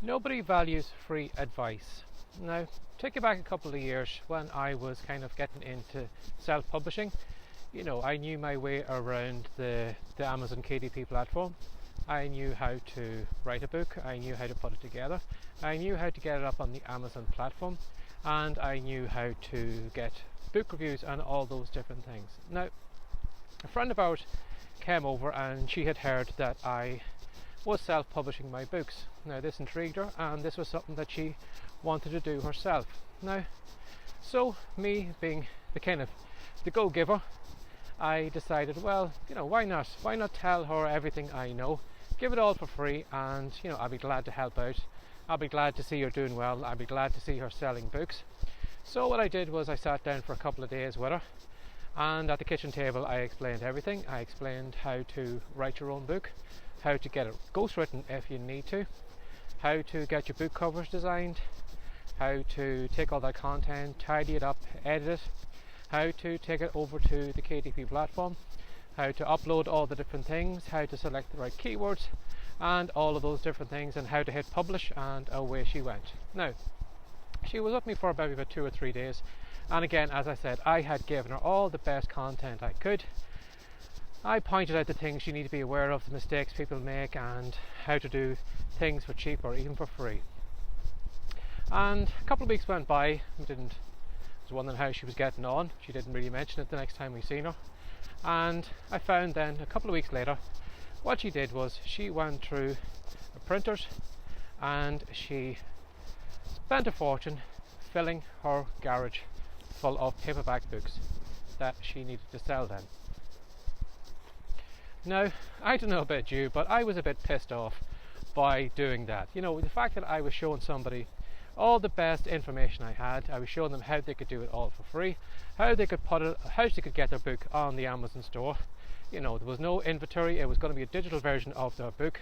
Nobody values free advice. Now, take it back a couple of years when I was kind of getting into self-publishing. I knew my way around the Amazon KDP platform. I knew how to write a book. I knew how to put it together. I knew how to get it up on the Amazon platform. And I knew how to get book reviews and all those different things. Now, a friend of ours came over and she had heard that I was self-publishing my books. Now, this intrigued her, and this was something that she wanted to do herself. Now, so me being the go-giver, I decided, well, why not? Why not tell her everything I know, give it all for free, and I'll be glad to help out. I'll be glad to see her doing well. I'll be glad to see her selling books. So what I did was I sat down for a couple of days with her, and at the kitchen table I explained everything. I explained how to write your own book, how to get it ghostwritten if you need to, how to get your book covers designed, how to take all that content, tidy it up, edit it, how to take it over to the KDP platform, how to upload all the different things, how to select the right keywords and all of those different things, and how to hit publish, and away she went. Now, she was with me for about 2 or 3 days, and again, as I said, I had given her all the best content I could. I pointed out the things you need to be aware of, the mistakes people make, and how to do things for cheap or even for free. And a couple of weeks went by. I was wondering how she was getting on. She didn't really mention it the next time we seen her. And I found then a couple of weeks later, what she did was she went through the printers and she spent a fortune filling her garage full of paperback books that she needed to sell then. Now, I don't know about you, but I was a bit pissed off by doing that. The fact that I was showing somebody all the best information I had. I was showing them how they could do it all for free, how they could get their book on the Amazon store. There was no inventory. It was going to be a digital version of their book,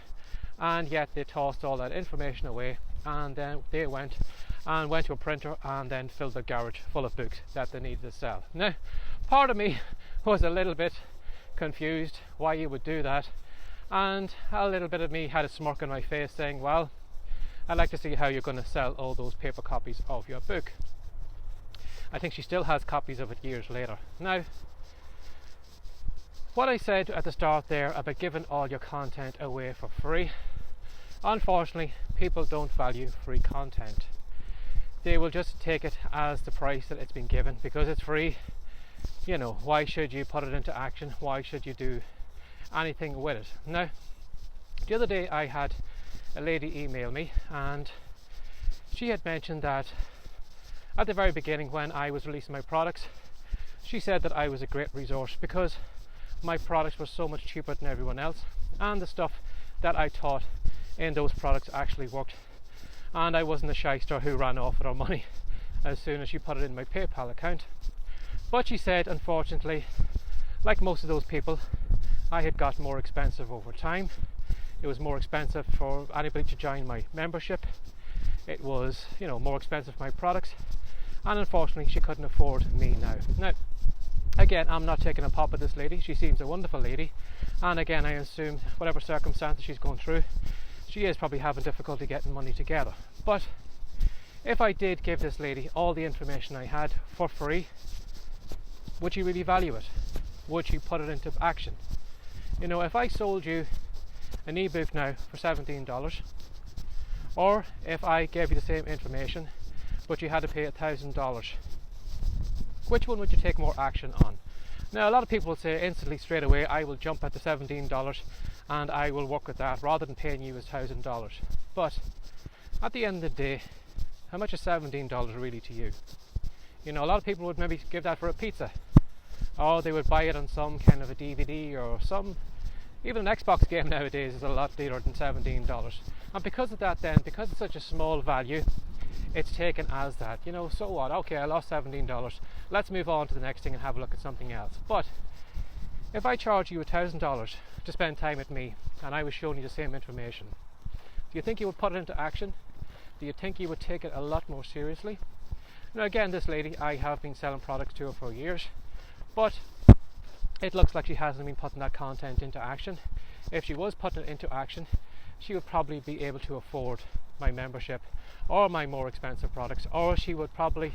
and yet they tossed all that information away, and then they went to a printer and then filled their garage full of books that they needed to sell. Now, part of me was a little bit confused why you would do that, and a little bit of me had a smirk on my face saying, well, I'd like to see how you're going to sell all those paper copies of your book. I think she still has copies of it years later. Now, what I said at the start there about giving all your content away for free, unfortunately, people don't value free content. They will just take it as the price that it's been given because it's free. Why should you put it into action? Why should you do anything with it? Now, the other day I had a lady email me, and she had mentioned that at the very beginning when I was releasing my products, she said that I was a great resource because my products were so much cheaper than everyone else, and the stuff that I taught in those products actually worked, and I wasn't a shyster who ran off with her money as soon as she put it in my PayPal account. But she said, unfortunately, like most of those people, I had got more expensive over time. It was more expensive for anybody to join my membership. It was, more expensive for my products, and unfortunately she couldn't afford me now. Now, again, I'm not taking a pop at this lady. She seems a wonderful lady, and again, I assume whatever circumstances she's going through, she is probably having difficulty getting money together. But if I did give this lady all the information I had for free, would she really value it? Would she put it into action? If I sold you an ebook now for $17, or if I gave you the same information but you had to pay $1,000, which one would you take more action on? Now, a lot of people will say instantly straight away, I will jump at the $17 and I will work with that rather than paying you $1,000. But at the end of the day, how much is $17 really to you? A lot of people would maybe give that for a pizza, or they would buy it on some kind of a DVD or even an Xbox game nowadays is a lot dearer than $17. And because of that then, because it's such a small value, it's taken as that. So what? Okay, I lost $17. Let's move on to the next thing and have a look at something else. But if I charge you $1,000 to spend time with me and I was showing you the same information, do you think you would put it into action? Do you think you would take it a lot more seriously? Now again, this lady, I have been selling products to her for years, but it looks like she hasn't been putting that content into action. If she was putting it into action, she would probably be able to afford my membership or my more expensive products, or she would probably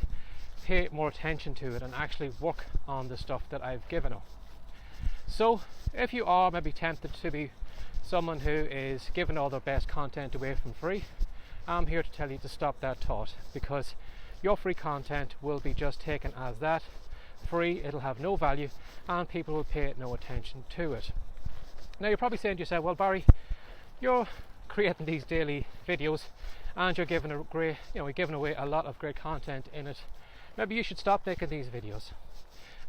pay more attention to it and actually work on the stuff that I've given her. So if you are maybe tempted to be someone who is giving all their best content away for free, I'm here to tell you to stop that thought, because your free content will be just taken as that, free. It'll have no value and people will pay no attention to it. Now you're probably saying to yourself, well Barry, you're creating these daily videos and you're giving away a lot of great content in it. Maybe you should stop making these videos.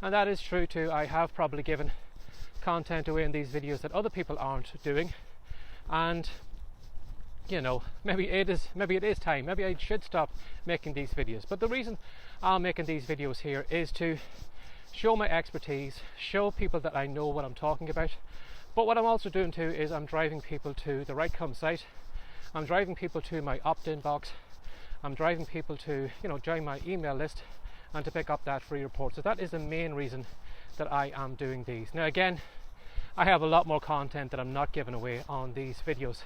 And that is true too. I have probably given content away in these videos that other people aren't doing, and maybe it is time. Maybe I should stop making these videos. But the reason I'm making these videos here is to show my expertise, show people that I know what I'm talking about. But what I'm also doing too is I'm driving people to the WriteCome site. I'm driving people to my opt-in box. I'm driving people to join my email list and to pick up that free report. So that is the main reason that I am doing these. Now again, I have a lot more content that I'm not giving away on these videos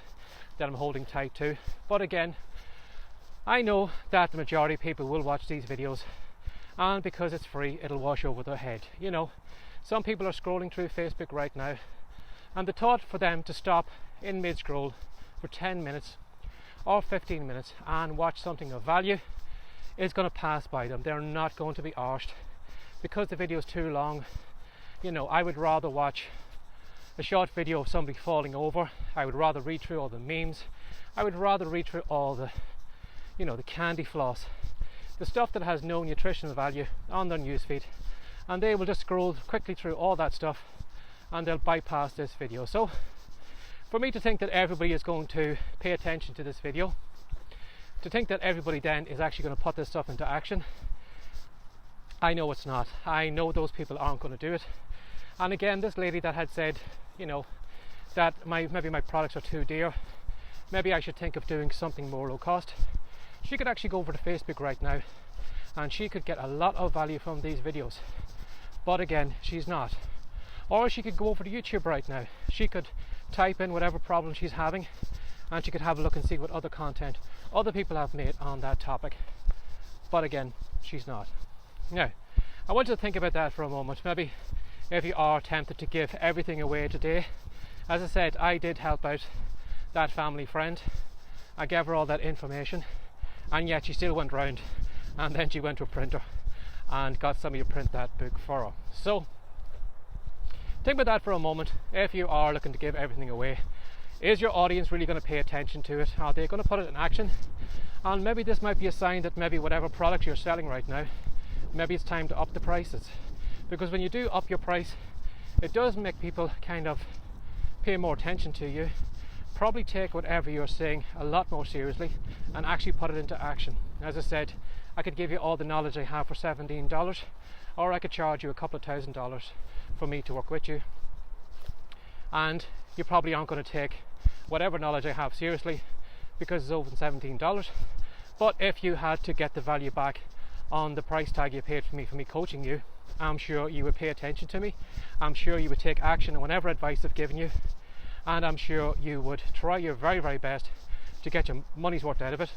that I'm holding tight to. But again, I know that the majority of people will watch these videos, and because it's free, it'll wash over their head. Some people are scrolling through Facebook right now, and the thought for them to stop in mid-scroll for 10 minutes or 15 minutes and watch something of value is going to pass by them. They're not going to be arsed because the video is too long. I would rather watch a short video of somebody falling over. I would rather read through all the memes. I would rather read through all the the candy floss, the stuff that has no nutritional value on their newsfeed, and they will just scroll quickly through all that stuff and they'll bypass this video. So for me to think that everybody is going to pay attention to this video, to think that everybody then is actually going to put this stuff into action, I know it's not. I know those people aren't going to do it. And again, this lady that had said that maybe my products are too dear, maybe I should think of doing something more low cost. She could actually go over to Facebook right now and she could get a lot of value from these videos, but again, she's not. Or she could go over to YouTube right now. She could type in whatever problem she's having and she could have a look and see what other content other people have made on that topic, but again, she's not. Now I want you to think about that for a moment. Maybe if you are tempted to give everything away today, as I said, I did help out that family friend. I gave her all that information, and yet she still went round and then she went to a printer and got somebody to print that book for her. So think about that for a moment. If you are looking to give everything away, is your audience really going to pay attention to it? Are they going to put it in action? And maybe this might be a sign that maybe whatever product you're selling right now, maybe it's time to up the prices. Because when you do up your price, it does make people kind of pay more attention to you, probably take whatever you're saying a lot more seriously and actually put it into action. As I said, I could give you all the knowledge I have for $17, or I could charge you a couple of $1,000 for me to work with you, and you probably aren't going to take whatever knowledge I have seriously because it's over $17. But if you had to get the value back on the price tag you paid for me coaching you, I'm sure you would pay attention to me. I'm sure you would take action on whatever advice I've given you, and I'm sure you would try your very, very best to get your money's worth out of it.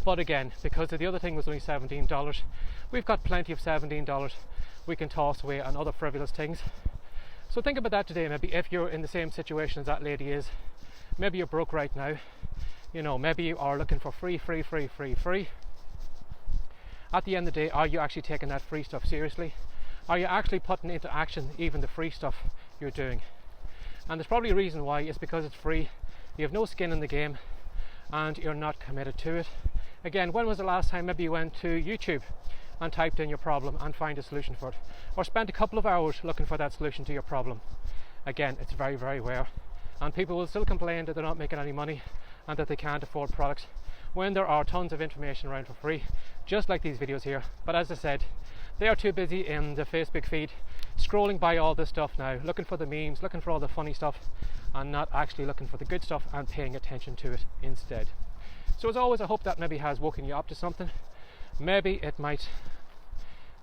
But again, because the other thing was only $17, we've got plenty of $17 we can toss away on other frivolous things. So think about that today. Maybe if you're in the same situation as that lady is, maybe you're broke right now, maybe you are looking for free. At the end of the day, are you actually taking that free stuff seriously? Are you actually putting into action even the free stuff you're doing? And there's probably a reason why. It's because it's free, you have no skin in the game, and you're not committed to it. Again, when was the last time maybe you went to YouTube and typed in your problem and find a solution for it, or spent a couple of hours looking for that solution to your problem? Again, it's very, very rare, and people will still complain that they're not making any money and that they can't afford products when there are tons of information around for free, just like these videos here. But as I said, they are too busy in the Facebook feed scrolling by all this stuff now, looking for the memes, looking for all the funny stuff, and not actually looking for the good stuff and paying attention to it instead. So as always, I hope that maybe has woken you up to something. Maybe it might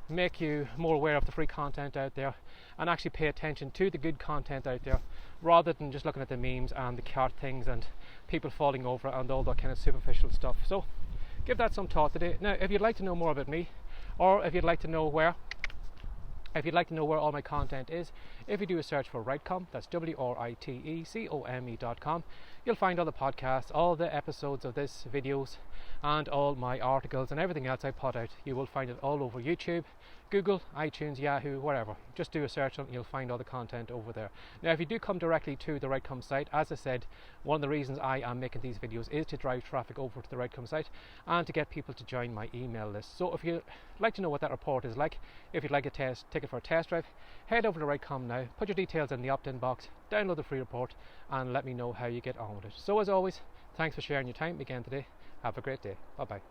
make you more aware of the free content out there and actually pay attention to the good content out there, rather than just looking at the memes and the cart things and people falling over and all that kind of superficial stuff. So give that some thought today. Now, if you'd like to know more about me, or if you'd like to know where all my content is, if you do a search for WriteCome, that's WriteCome.com, you'll find all the podcasts, all the episodes of this videos, and all my articles and everything else I put out. You will find it all over YouTube, Google, iTunes, Yahoo, wherever. Just do a search on it and you'll find all the content over there. Now, if you do come directly to the WriteCome site, as I said, one of the reasons I am making these videos is to drive traffic over to the WriteCome site and to get people to join my email list. So if you'd like to know what that report is like, if you'd like a ticket for a test drive, head over to WriteCome now, put your details in the opt-in box, download the free report, and let me know how you get on with it. So as always, thanks for sharing your time again today. Have a great day. Bye bye.